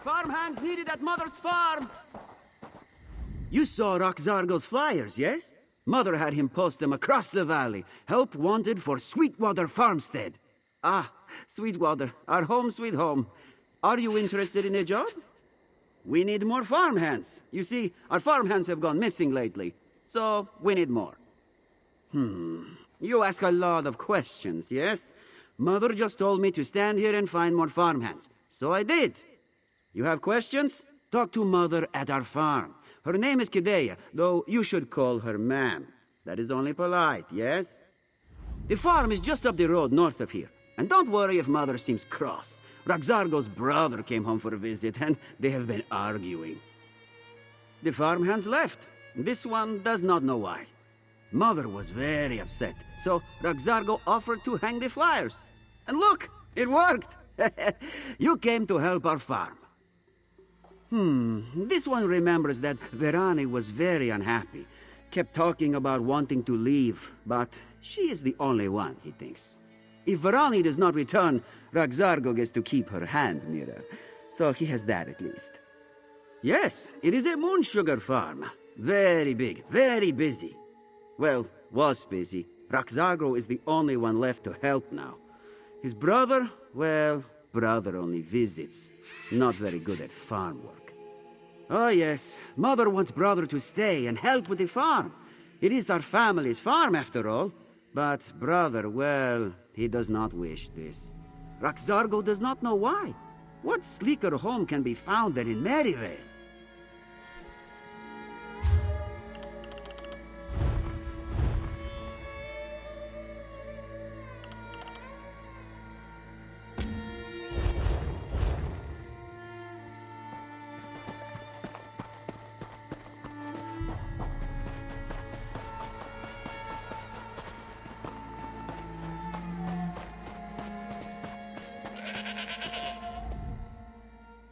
Farmhands needed at Mother's farm! You saw Roxargo's flyers, yes? Mother had him post them across the valley. Help wanted for Sweetwater Farmstead. Ah, Sweetwater, our home sweet home. Are you interested in a job? We need more farmhands. You see, our farmhands have gone missing lately, so we need more. You ask a lot of questions, yes? Mother just told me to stand here and find more farmhands, so I did. You have questions? Talk to Mother at our farm. Her name is Kidea, though you should call her ma'am. That is only polite, yes? The farm is just up the road north of here. And don't worry if Mother seems cross. Roxargo's brother came home for a visit, and they have been arguing. The farmhands left. This one does not know why. Mother was very upset, so Roxargo offered to hang the flyers. And look, it worked! You came to help our farm. This one remembers that Verani was very unhappy. Kept talking about wanting to leave, but she is the only one, he thinks. If Verani does not return, Roxargo gets to keep her hand mirror. So he has that at least. Yes, it is a moon sugar farm. Very big, very busy. Well, was busy. Roxargo is the only one left to help now. His brother, well, brother only visits. Not very good at farm work. Oh yes, Mother wants brother to stay and help with the farm. It is our family's farm after all. But brother, well, he does not wish this. Roxargo does not know why. What sleeker home can be found than in Maryvale?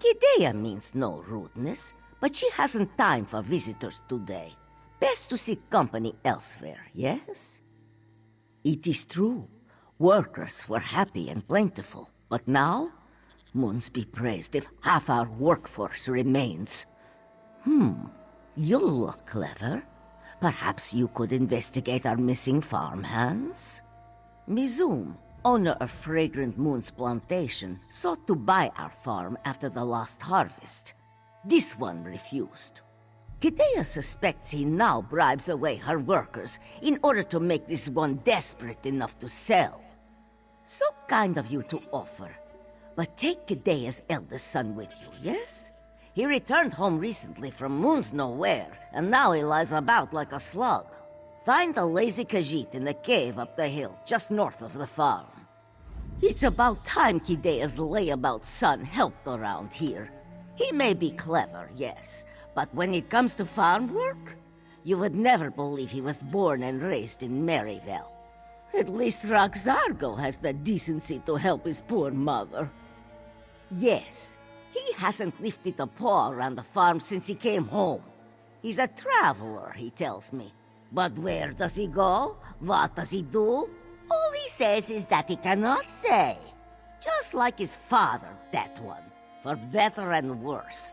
Kidea means no rudeness, but she hasn't time for visitors today. Best to seek company elsewhere, yes? It is true. Workers were happy and plentiful, but now? Moons be praised if half our workforce remains. You look clever. Perhaps you could investigate our missing farmhands? Mizum, owner of Fragrant Moon's plantation, sought to buy our farm after the last harvest. This one refused. Kidea suspects he now bribes away her workers in order to make this one desperate enough to sell. So kind of you to offer. But take Kidea's eldest son with you, yes? He returned home recently from Moon's Nowhere, and now he lies about like a slug. Find the lazy Khajiit in the cave up the hill, just north of the farm. It's about time Kidea's layabout son helped around here. He may be clever, yes, but when it comes to farm work, you would never believe he was born and raised in Maryvale. At least Roxargo has the decency to help his poor mother. Yes, he hasn't lifted a paw around the farm since he came home. He's a traveler, he tells me. But where does he go? What does he do? All he says is that he cannot say. Just like his father, that one. For better and worse.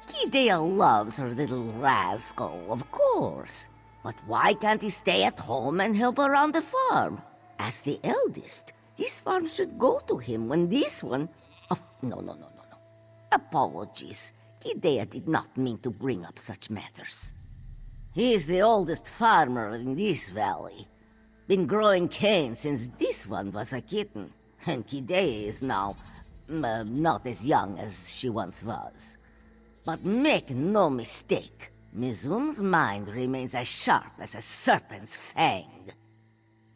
Kidea loves her little rascal, of course. But why can't he stay at home and help around the farm? As the eldest, this farm should go to him when this one... Oh, no. Apologies. Kidea did not mean to bring up such matters. He is the oldest farmer in this valley. Been growing cane since this one was a kitten. And Kidea is now... not as young as she once was. But make no mistake, Mizum's mind remains as sharp as a serpent's fang.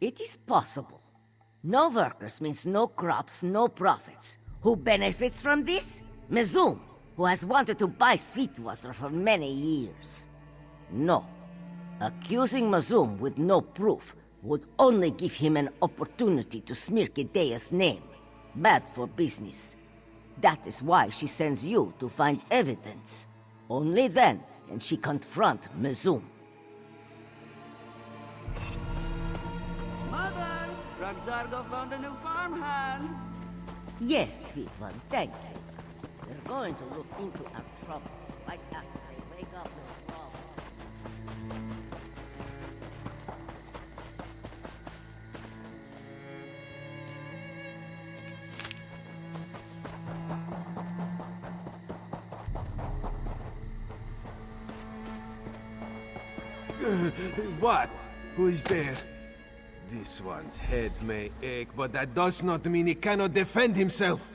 It is possible. No workers means no crops, no profits. Who benefits from this? Mizum, who has wanted to buy Sweetwater for many years. No. Accusing Mizum with no proof would only give him an opportunity to smear Kidea's name. Bad for business. That is why she sends you to find evidence. Only then can she confront Mizum. Mother! Roxargo found a new farmhand! Yes, sweet one, thank you. We're going to look into our troubles right after they wake up with a problem. What? Who is there? This one's head may ache, but that does not mean he cannot defend himself.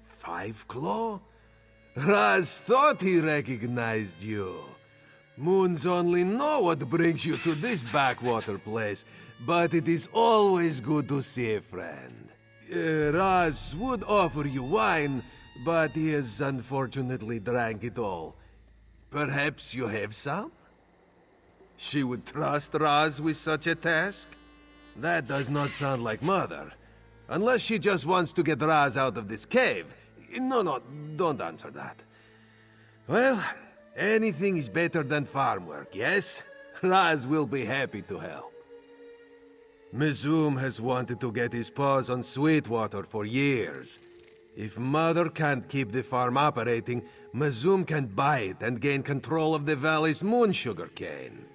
Five Claw? Raz thought he recognized you. Moons only know what brings you to this backwater place, but it is always good to see a friend. Raz would offer you wine, but he has unfortunately drank it all. Perhaps you have some? She would trust Raz with such a task? That does not sound like Mother. Unless she just wants to get Raz out of this cave. No, don't answer that. Well, anything is better than farm work, yes? Raz will be happy to help. Razum has wanted to get his paws on Sweetwater for years. If Mother can't keep the farm operating, Razum can buy it and gain control of the valley's moon sugar cane.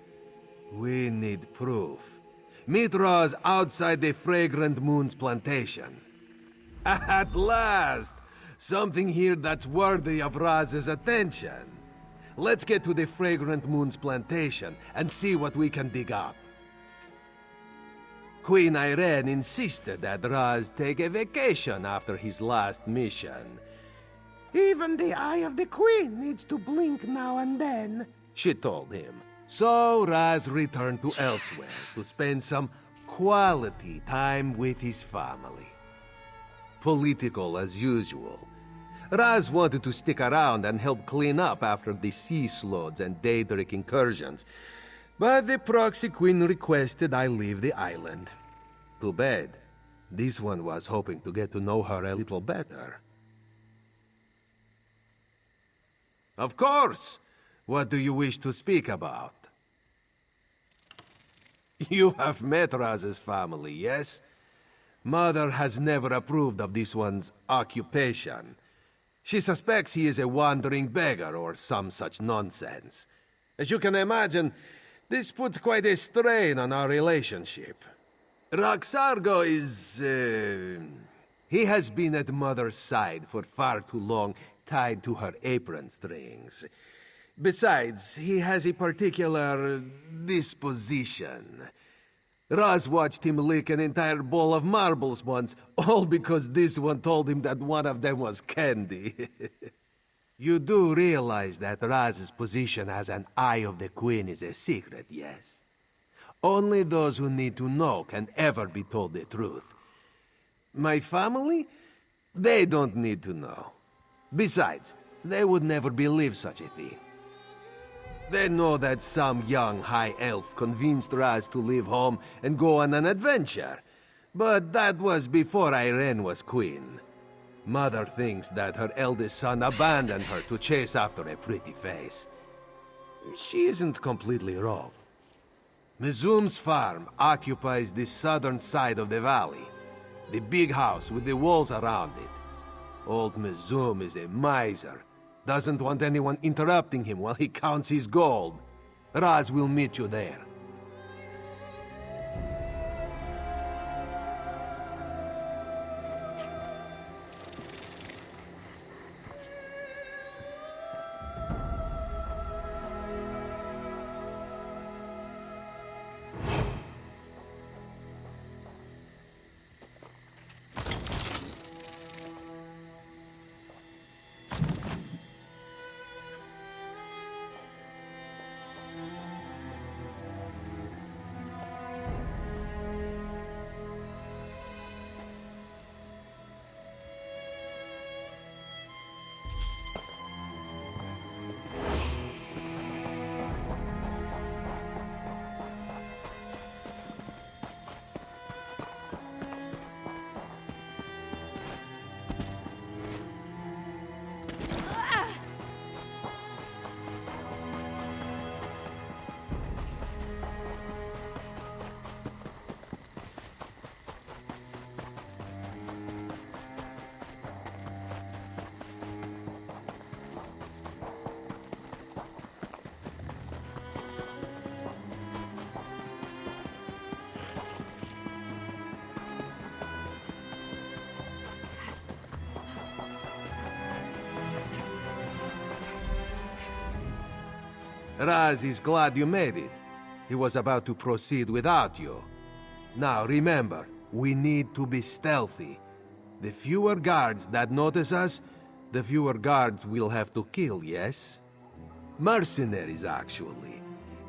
We need proof. Meet Raz outside the Fragrant Moon's plantation. At last! Something here that's worthy of Raz's attention. Let's get to the Fragrant Moon's plantation and see what we can dig up. Queen Irene insisted that Raz take a vacation after his last mission. Even the eye of the Queen needs to blink now and then, she told him. So Raz returned to elsewhere to spend some quality time with his family. Political as usual. Raz wanted to stick around and help clean up after the sea slaughs and Daedric incursions, but the proxy queen requested I leave the island. Too bad. This one was hoping to get to know her a little better. Of course! What do you wish to speak about? You have met Raz's family, yes? Mother has never approved of this one's occupation. She suspects he is a wandering beggar or some such nonsense. As you can imagine, this puts quite a strain on our relationship. Roxargo is... he has been at Mother's side for far too long, tied to her apron strings. Besides, he has a particular disposition. Raz watched him lick an entire bowl of marbles once, all because this one told him that one of them was candy. You do realize that Raz's position as an Eye of the Queen is a secret, yes? Only those who need to know can ever be told the truth. My family? They don't need to know. Besides, they would never believe such a thing. They know that some young high elf convinced Raz to leave home and go on an adventure. But that was before Irene was queen. Mother thinks that her eldest son abandoned her to chase after a pretty face. She isn't completely wrong. Razum's farm occupies the southern side of the valley. The big house with the walls around it. Old Razum is a miser. Doesn't want anyone interrupting him while he counts his gold. Raz will meet you there. Raz is glad you made it. He was about to proceed without you. Now remember, we need to be stealthy. The fewer guards that notice us, the fewer guards we'll have to kill, yes? Mercenaries, actually.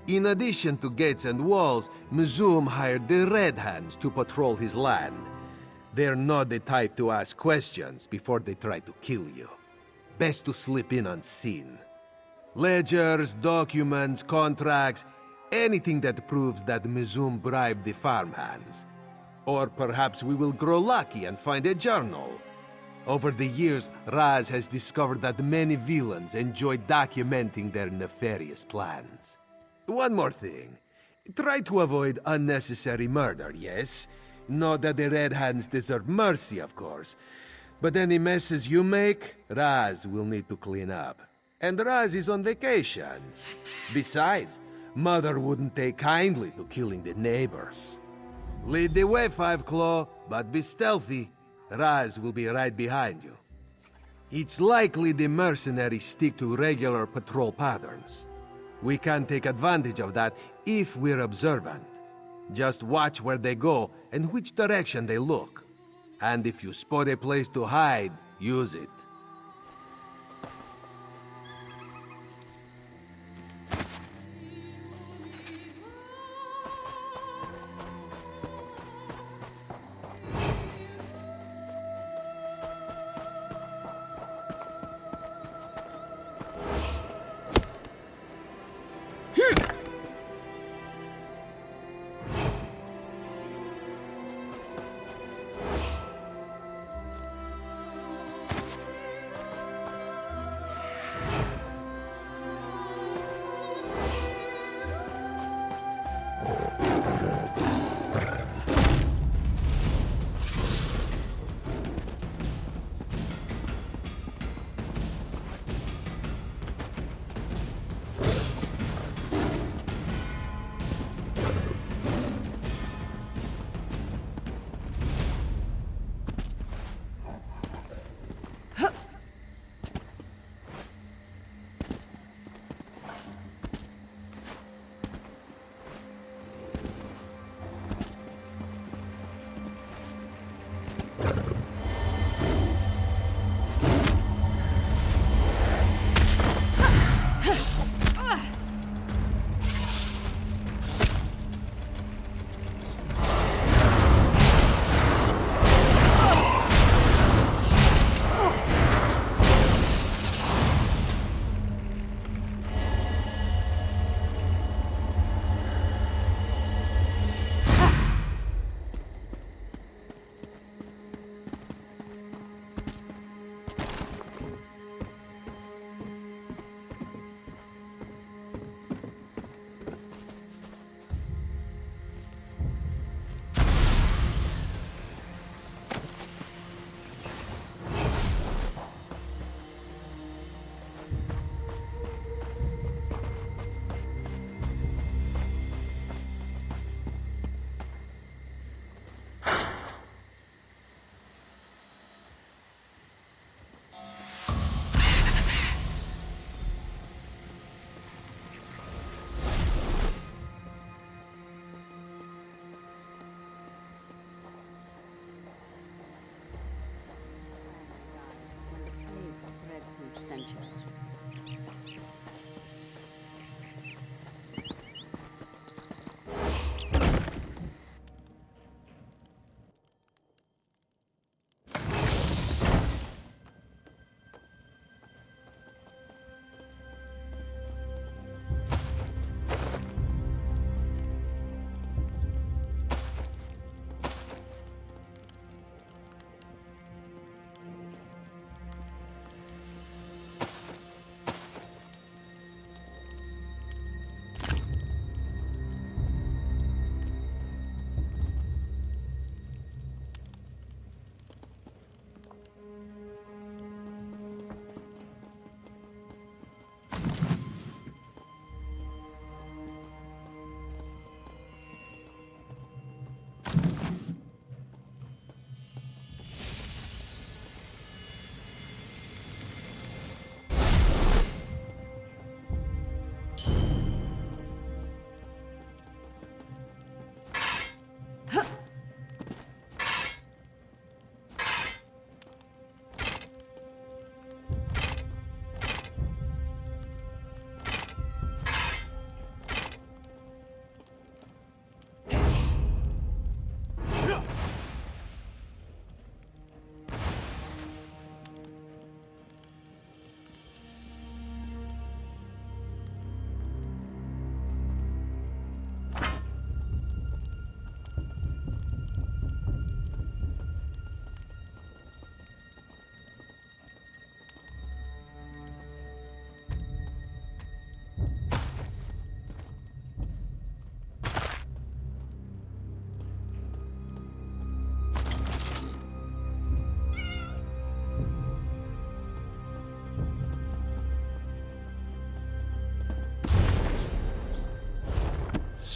In addition to gates and walls, Muzum hired the Red Hands to patrol his land. They're not the type to ask questions before they try to kill you. Best to slip in unseen. Ledgers, documents, contracts, anything that proves that Muzum bribed the farmhands. Or perhaps we will grow lucky and find a journal. Over the years, Raz has discovered that many villains enjoy documenting their nefarious plans. One more thing. Try to avoid unnecessary murder, yes? Not that the Red Hands deserve mercy, of course. But any messes you make, Raz will need to clean up. And Raz is on vacation. Besides, Mother wouldn't take kindly to killing the neighbors. Lead the way, Five Claw, but be stealthy. Raz will be right behind you. It's likely the mercenaries stick to regular patrol patterns. We can take advantage of that if we're observant. Just watch where they go and which direction they look. And if you spot a place to hide, use it.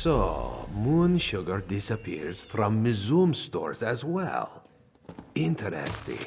So, moon sugar disappears from Mizum stores as well. Interesting.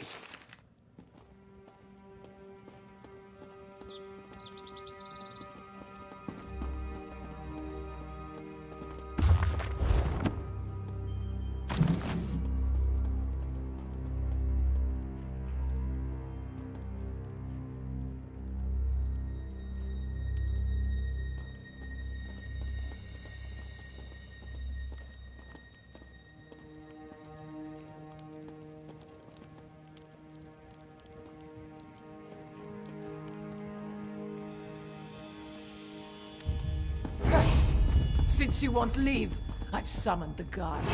Since you won't leave, I've summoned the guard.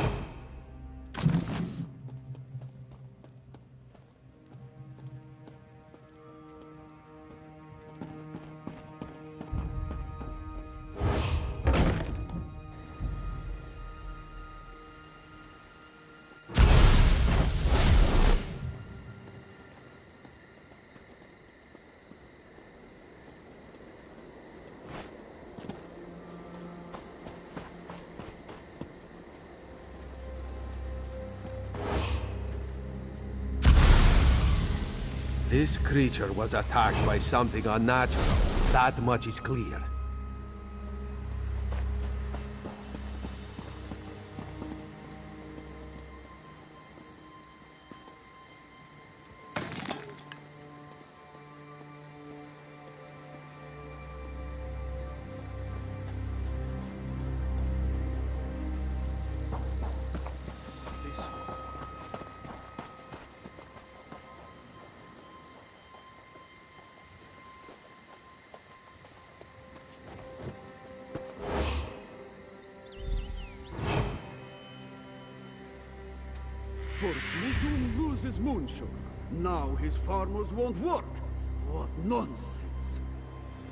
This creature was attacked by something unnatural. That much is clear. First, Mizum loses moon sugar. Now his farmers won't work. What nonsense.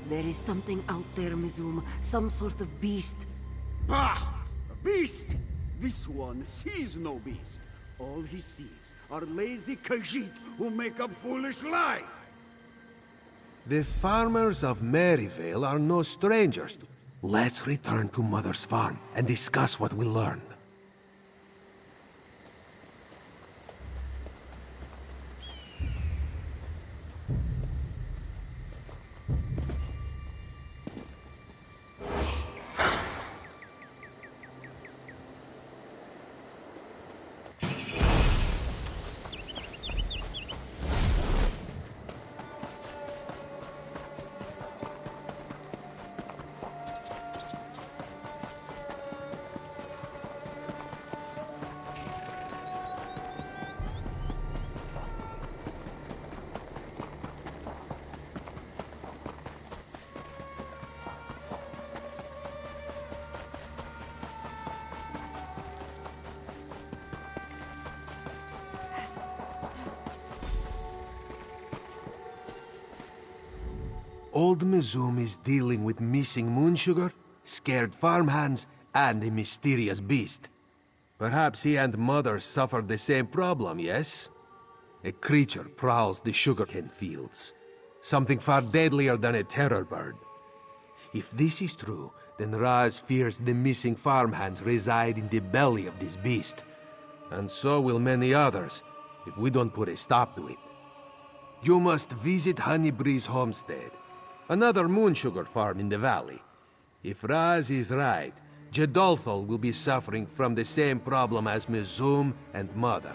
There is something out there, Mizum. Some sort of beast. Bah! A beast! This one sees no beast. All he sees are lazy Khajiit who make up foolish lies. The farmers of Maryvale are no strangers to... Let's return to Mother's farm and discuss what we learned. Old Mizum is dealing with missing moon sugar, scared farmhands, and a mysterious beast. Perhaps he and Mother suffered the same problem, yes? A creature prowls the sugarcane fields. Something far deadlier than a terror bird. If this is true, then Raz fears the missing farmhands reside in the belly of this beast. And so will many others, if we don't put a stop to it. You must visit Honeybree's homestead. Another moon sugar farm in the valley. If Raz is right, Jedolthal will be suffering from the same problem as Mizum and Mother.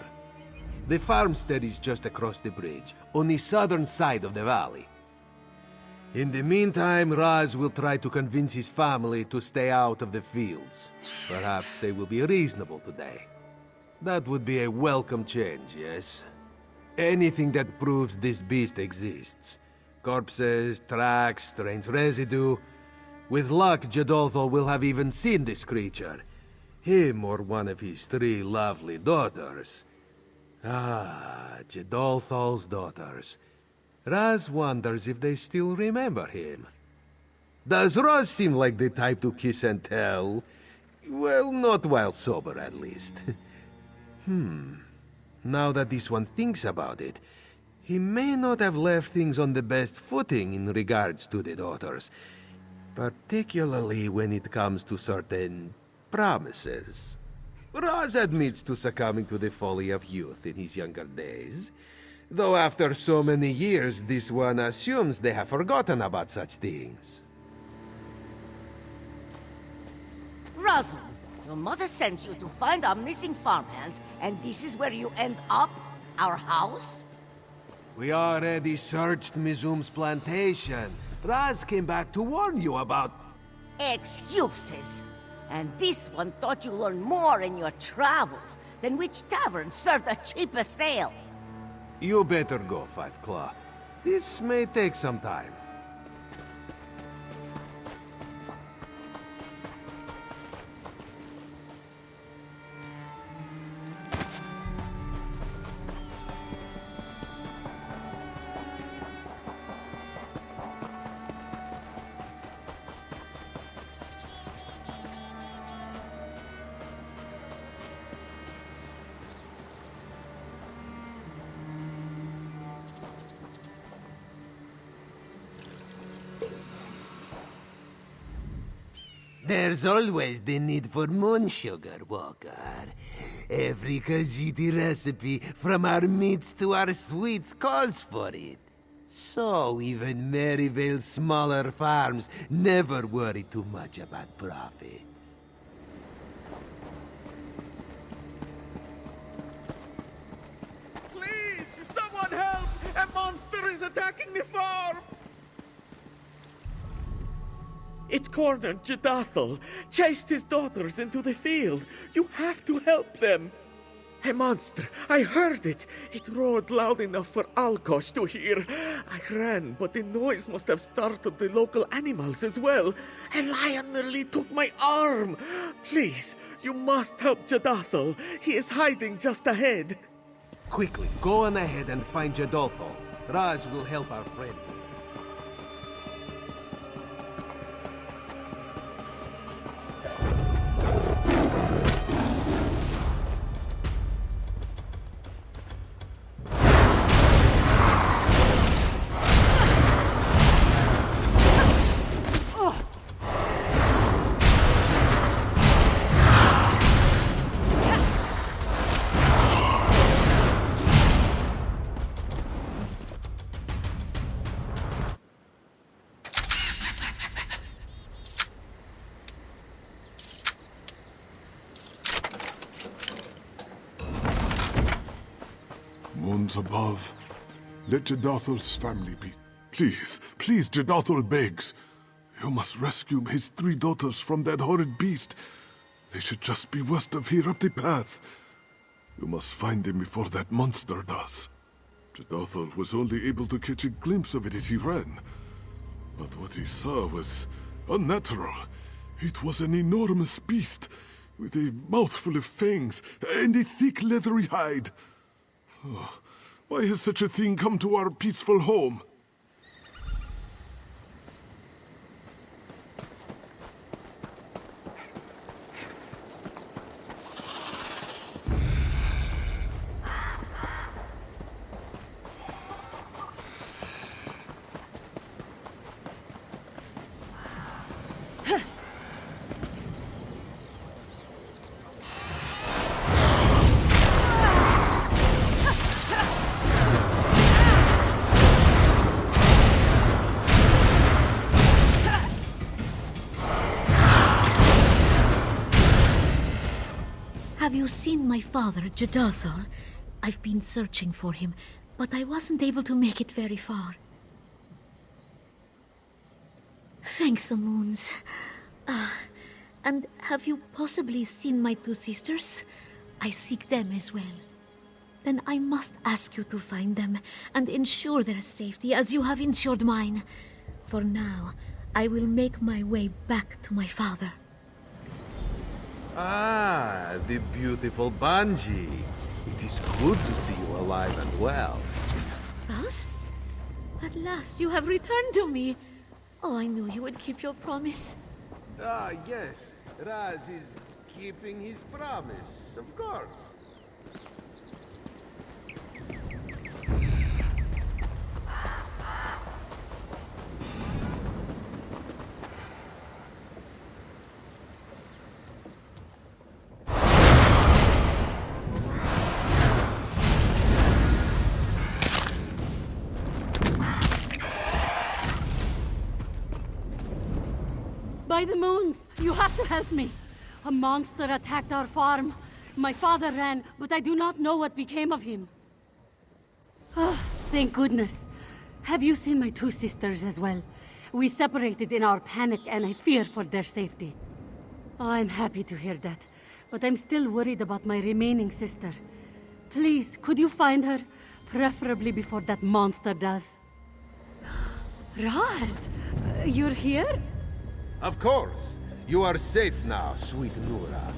The farmstead is just across the bridge, on the southern side of the valley. In the meantime, Raz will try to convince his family to stay out of the fields. Perhaps they will be reasonable today. That would be a welcome change, yes? Anything that proves this beast exists. Corpses, tracks, strange residue. With luck, Jedolthal will have even seen this creature. Him or one of his 3 lovely daughters. Ah, Jedolthal's daughters. Raz wonders if they still remember him. Does Raz seem like the type to kiss and tell? Well, not while sober, at least. Now that this one thinks about it, he may not have left things on the best footing in regards to the daughters, particularly when it comes to certain promises. Raz admits to succumbing to the folly of youth in his younger days, though after so many years, this one assumes they have forgotten about such things. Razum, your mother sends you to find our missing farmhands, and this is where you end up? Our house? We already searched Mizum's plantation. Raz came back to warn you about... Excuses. And this one thought you learned more in your travels than which tavern served the cheapest ale. You better go, Five Claw. This may take some time. There's always the need for moon sugar, Walker. Every Khajiit recipe, from our meats to our sweets, calls for it. So even Maryvale's smaller farms never worry too much about profits. Please! Someone help! A monster is attacking the farm! It cornered Jadathel, chased his daughters into the field. You have to help them. A monster! I heard it! It roared loud enough for Alkosh to hear. I ran, but the noise must have startled the local animals as well. A lion nearly took my arm! Please, you must help Jadathel. He is hiding just ahead. Quickly, go on ahead and find Jadolfo. Raz will help our friend. Moons above, let Jadothel's family be. Please, please, Jadathel begs. You must rescue his 3 daughters from that horrid beast. They should just be west of here up the path. You must find them before that monster does. Jadathel was only able to catch a glimpse of it as he ran. But what he saw was unnatural. It was an enormous beast, with a mouthful of fangs and a thick leathery hide. Oh, why has such a thing come to our peaceful home? Have you seen my father, Jadathel? I've been searching for him, but I wasn't able to make it very far. Thank the moons. And have you possibly seen my 2 sisters? I seek them as well. Then I must ask you to find them and ensure their safety as you have ensured mine. For now, I will make my way back to my father. Ah, the beautiful Banji. It is good to see you alive and well. Raz? At last you have returned to me. Oh, I knew you would keep your promise. Ah, yes. Raz is keeping his promise, of course. By the moons, you have to help me. A monster attacked our farm. My father ran, but I do not know what became of him. Ah, thank goodness. Have you seen my two sisters as well? We separated in our panic, and I fear for their safety. I'm happy to hear that, but I'm still worried about my remaining sister. Please, could you find her? Preferably before that monster does. Raz, you're here? Of course. You are safe now, sweet Nura.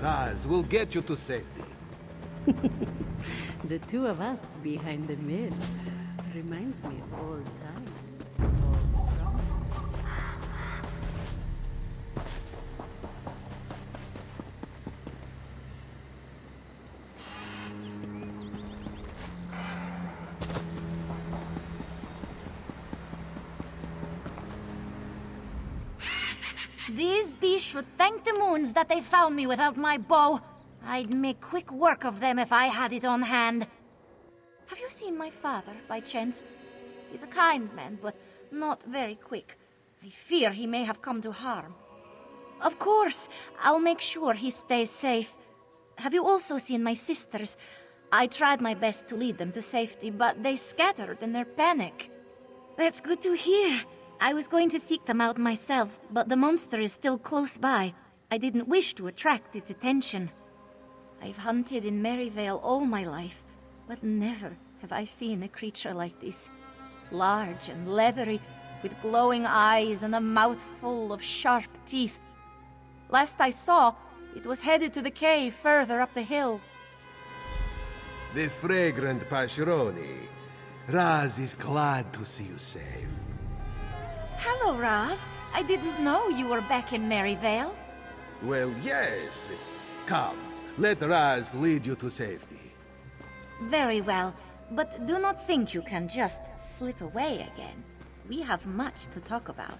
Raz will get you to safety. The two of us behind the mill reminds me of old times. Old promises. These beasts should thank the moons that they found me without my bow. I'd make quick work of them if I had it on hand. Have you seen my father, by chance? He's a kind man, but not very quick. I fear he may have come to harm. Of course, I'll make sure he stays safe. Have you also seen my sisters? I tried my best to lead them to safety, but they scattered in their panic. That's good to hear. I was going to seek them out myself, but the monster is still close by. I didn't wish to attract its attention. I've hunted in Maryvale all my life, but never have I seen a creature like this. Large and leathery, with glowing eyes and a mouth full of sharp teeth. Last I saw, it was headed to the cave further up the hill. The fragrant Pascheroni. Raz is glad to see you safe. Hello, Raz. I didn't know you were back in Maryvale. Well, yes. Come, let Raz lead you to safety. Very well, but do not think you can just slip away again. We have much to talk about.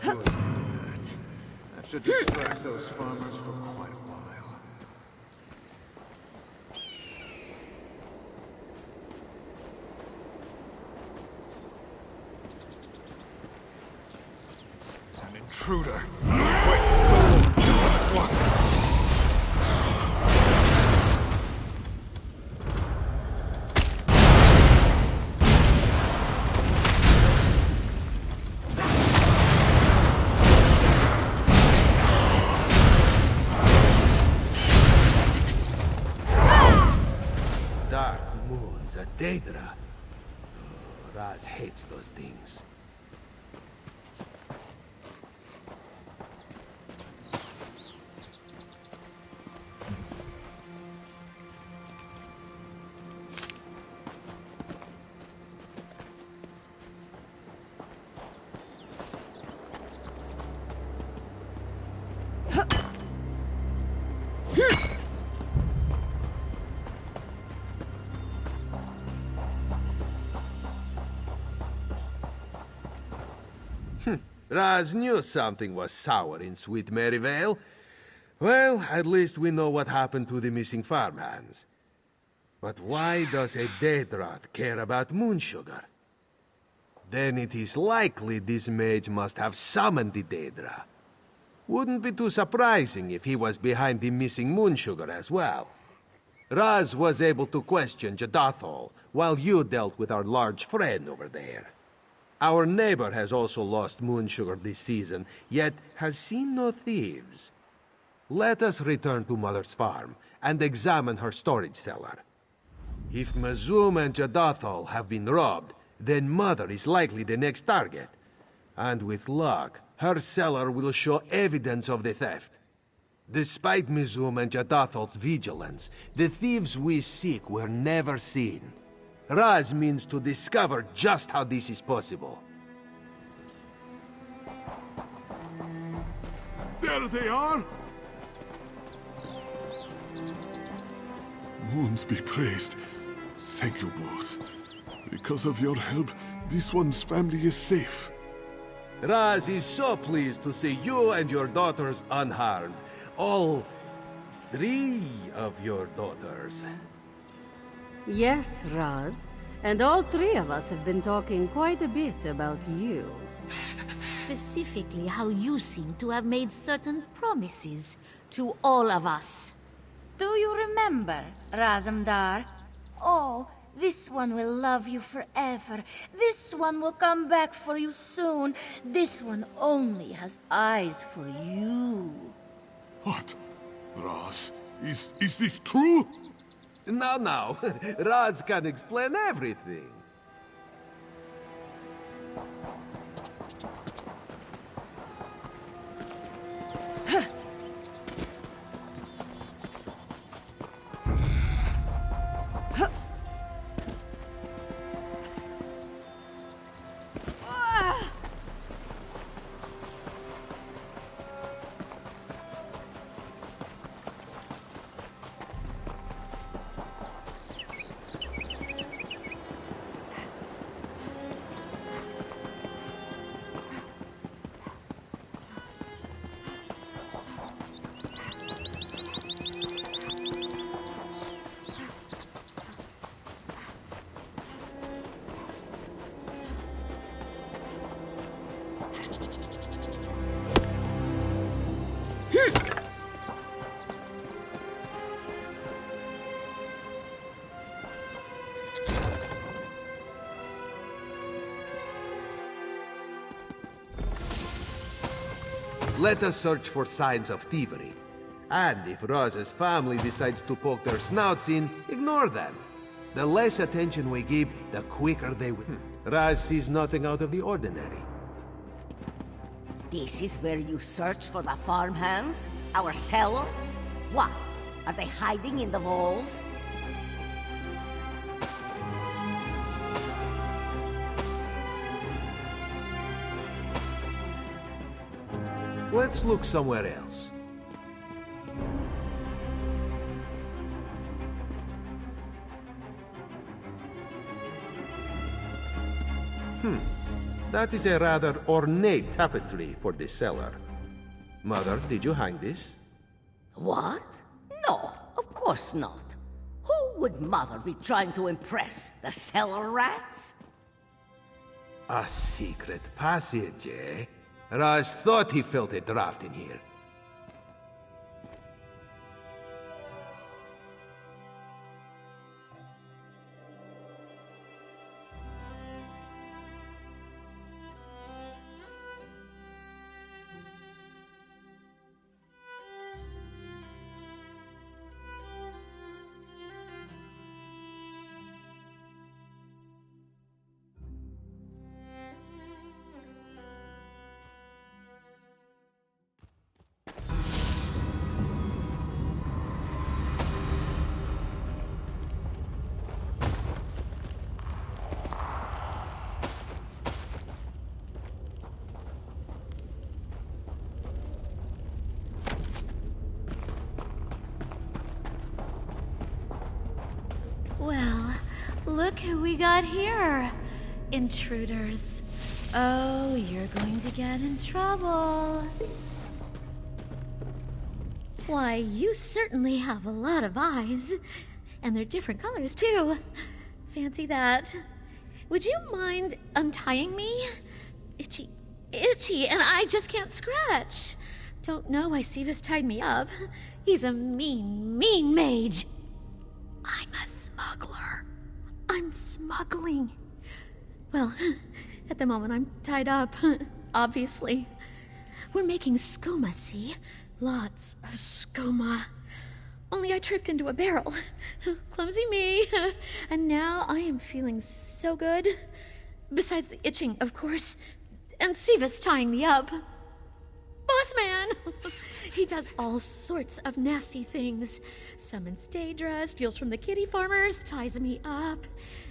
Good. That should distract those farmers for quite a while. An intruder. Quick, kill him at once. Dark moons, a Daedra. Raz hates those things. Raz knew something was sour in Sweet Maryvale. Well, at least we know what happened to the missing farmhands. But why does a Daedra care about moon sugar? Then it is likely this mage must have summoned the Daedra. Wouldn't be too surprising if he was behind the missing moon sugar as well. Raz was able to question Jadathol while you dealt with our large friend over there. Our neighbor has also lost moon sugar this season, yet has seen no thieves. Let us return to Mother's farm and examine her storage cellar. If Mazum and Jadathol have been robbed, then Mother is likely the next target. And with luck, her cellar will show evidence of the theft. Despite Mazum and Jadathol's vigilance, the thieves we seek were never seen. Raz means to discover just how this is possible. There they are! Moons be praised. Thank you both. Because of your help, this one's family is safe. Raz is so pleased to see you and your daughters unharmed. All 3 of your daughters. Yes, Raz. And all 3 of us have been talking quite a bit about you. Specifically, how you seem to have made certain promises to all of us. Do you remember, Razumdar? Oh, this one will love you forever. This one will come back for you soon. This one only has eyes for you. What? Raz, is this true? Now, Raz can explain everything. Let us search for signs of thievery. And if Raz's family decides to poke their snouts in, ignore them. The less attention we give, the quicker they will. Raz sees nothing out of the ordinary. This is where you search for the farmhands? Our cellar? What? Are they hiding in the walls? Let's look somewhere else. That is a rather ornate tapestry for the cellar. Mother, did you hang this? What? No, of course not. Who would Mother be trying to impress? The cellar rats? A secret passage, eh? Raz thought he felt a draft in here. Well, look who we got here. Intruders. Oh, you're going to get in trouble. Why, you certainly have a lot of eyes. And they're different colors, too. Fancy that. Would you mind untying me? Itchy, and I just can't scratch. Don't know why Sivas tied me up. He's a mean mage. I'm a smuggler. I'm smuggling. Well, at the moment I'm tied up, obviously. We're making skooma, see? Lots of skooma. Only I tripped into a barrel. Clumsy me. And now I am feeling so good. Besides the itching, of course. And Sivas tying me up. Boss man! He does all sorts of nasty things. Summons Daedra, steals from the kitty farmers, ties me up.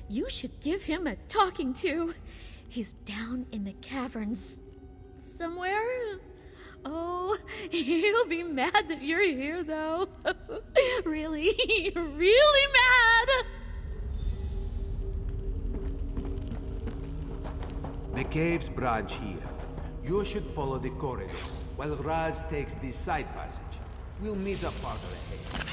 You should give him a talking to. He's down in the caverns somewhere. Oh, he'll be mad that you're here, though. Really, really mad! The caves branch here. You should follow the corridor, while Raz takes the side passage. We'll meet up farther ahead.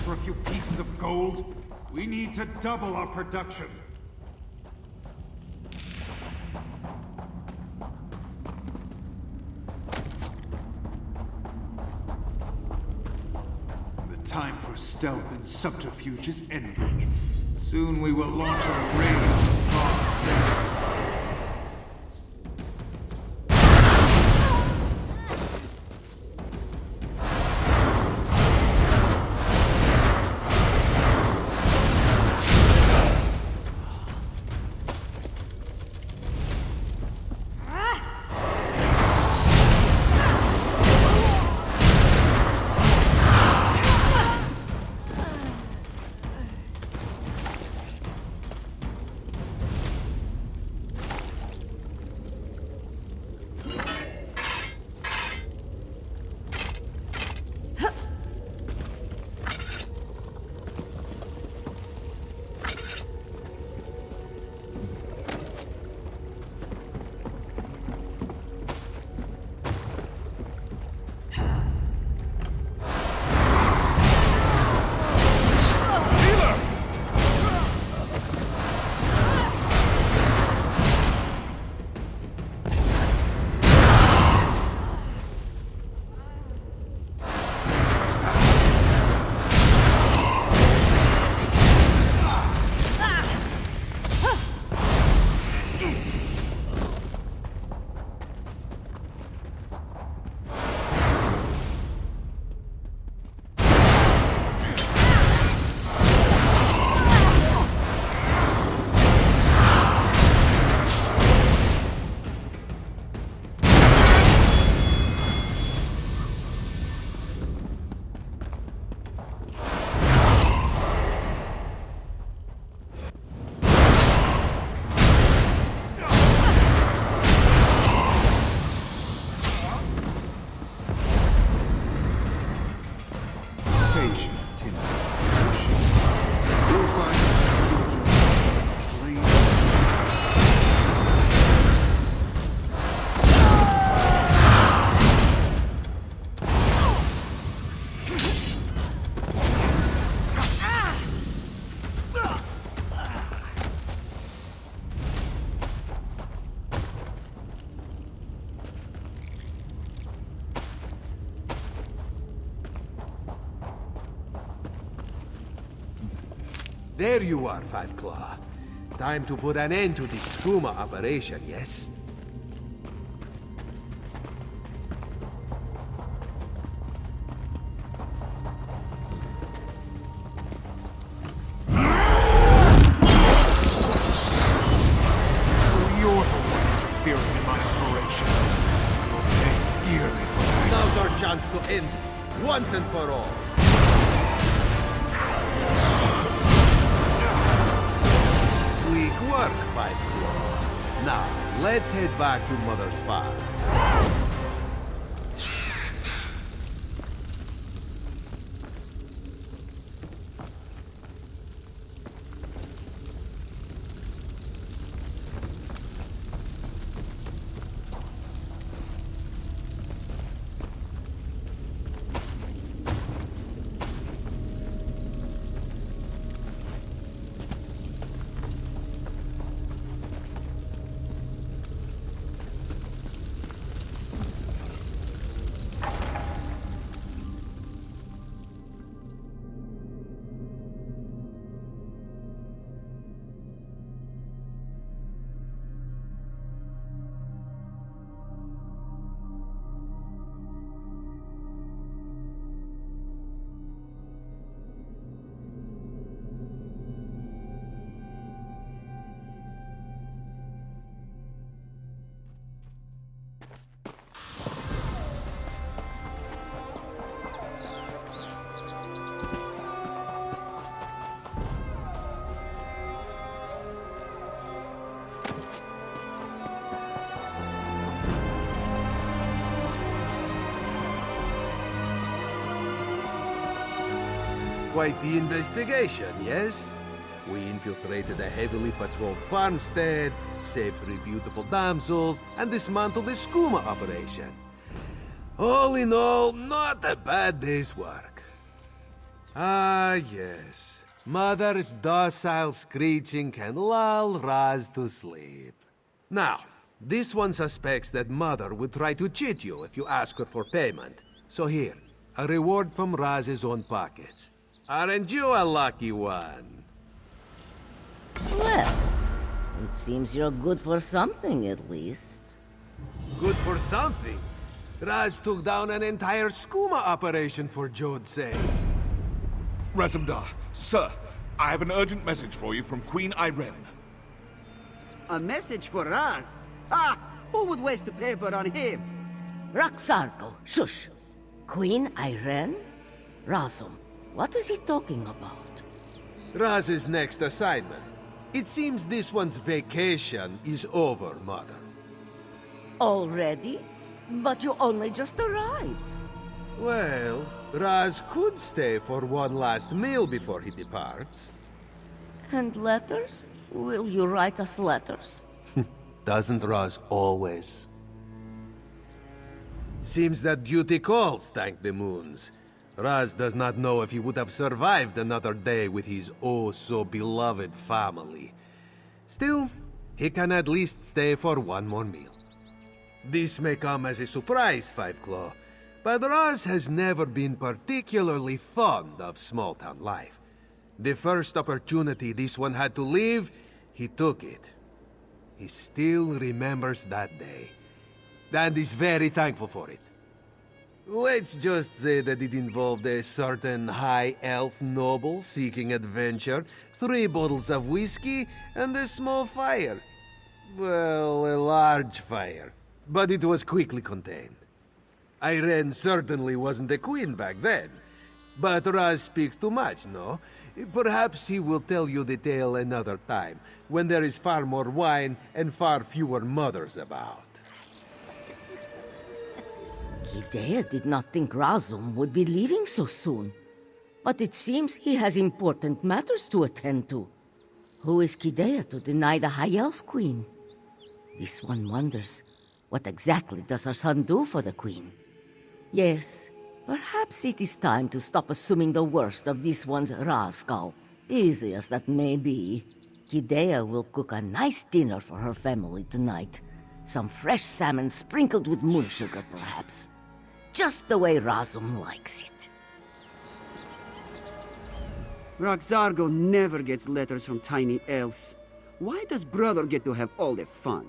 For a few pieces of gold? We need to double our production. The time for stealth and subterfuge is ending. Soon we will launch our raid on bombs. There you are, Five Claw. Time to put an end to this skooma operation, yes? You're the one interfering in my operation. You'll pay dearly for that. Now's our chance to end this, once and for all. Sleek work, Five Claw. Now, let's head back to Mother's farm. Quite the investigation, yes? We infiltrated a heavily patrolled farmstead, saved 3 beautiful damsels, and dismantled the skooma operation. All in all, not a bad day's work. Ah, yes. Mother's docile screeching can lull Raz to sleep. Now, this one suspects that Mother would try to cheat you if you ask her for payment. So here, a reward from Raz's own pockets. Aren't you a lucky one? Well, it seems you're good for something, at least. Good for something. Raz took down an entire skooma operation for Jode's sake. Razum, sir, I have an urgent message for you from Queen Irene. A message for us? Ah! Who would waste the paper on him? Roxargo, shush! Queen Irene? Razum, what is he talking about? Raz's next assignment. It seems this one's vacation is over, Mother. Already? But you only just arrived. Well, Raz could stay for one last meal before he departs. And letters? Will you write us letters? Doesn't Raz always? Seems that duty calls, thank the moons. Raz does not know if he would have survived another day with his oh-so-beloved family. Still, he can at least stay for one more meal. This may come as a surprise, Five Claw, but Raz has never been particularly fond of small-town life. The first opportunity this one had to leave, he took it. He still remembers that day, and is very thankful for it. Let's just say that it involved a certain high elf noble seeking adventure, 3 bottles of whiskey, and a small fire. Well, a large fire, but it was quickly contained. Irene certainly wasn't the queen back then, but Raz speaks too much, no? Perhaps he will tell you the tale another time, when there is far more wine and far fewer mothers about. Kidea did not think Razum would be leaving so soon. But it seems he has important matters to attend to. Who is Kidea to deny the High Elf Queen? This one wonders, what exactly does her son do for the Queen? Yes, perhaps it is time to stop assuming the worst of this one's rascal. Easy as that may be, Kidea will cook a nice dinner for her family tonight. Some fresh salmon sprinkled with moon sugar, perhaps. Just the way Razum likes it. Roxargo never gets letters from tiny elves. Why does brother get to have all the fun?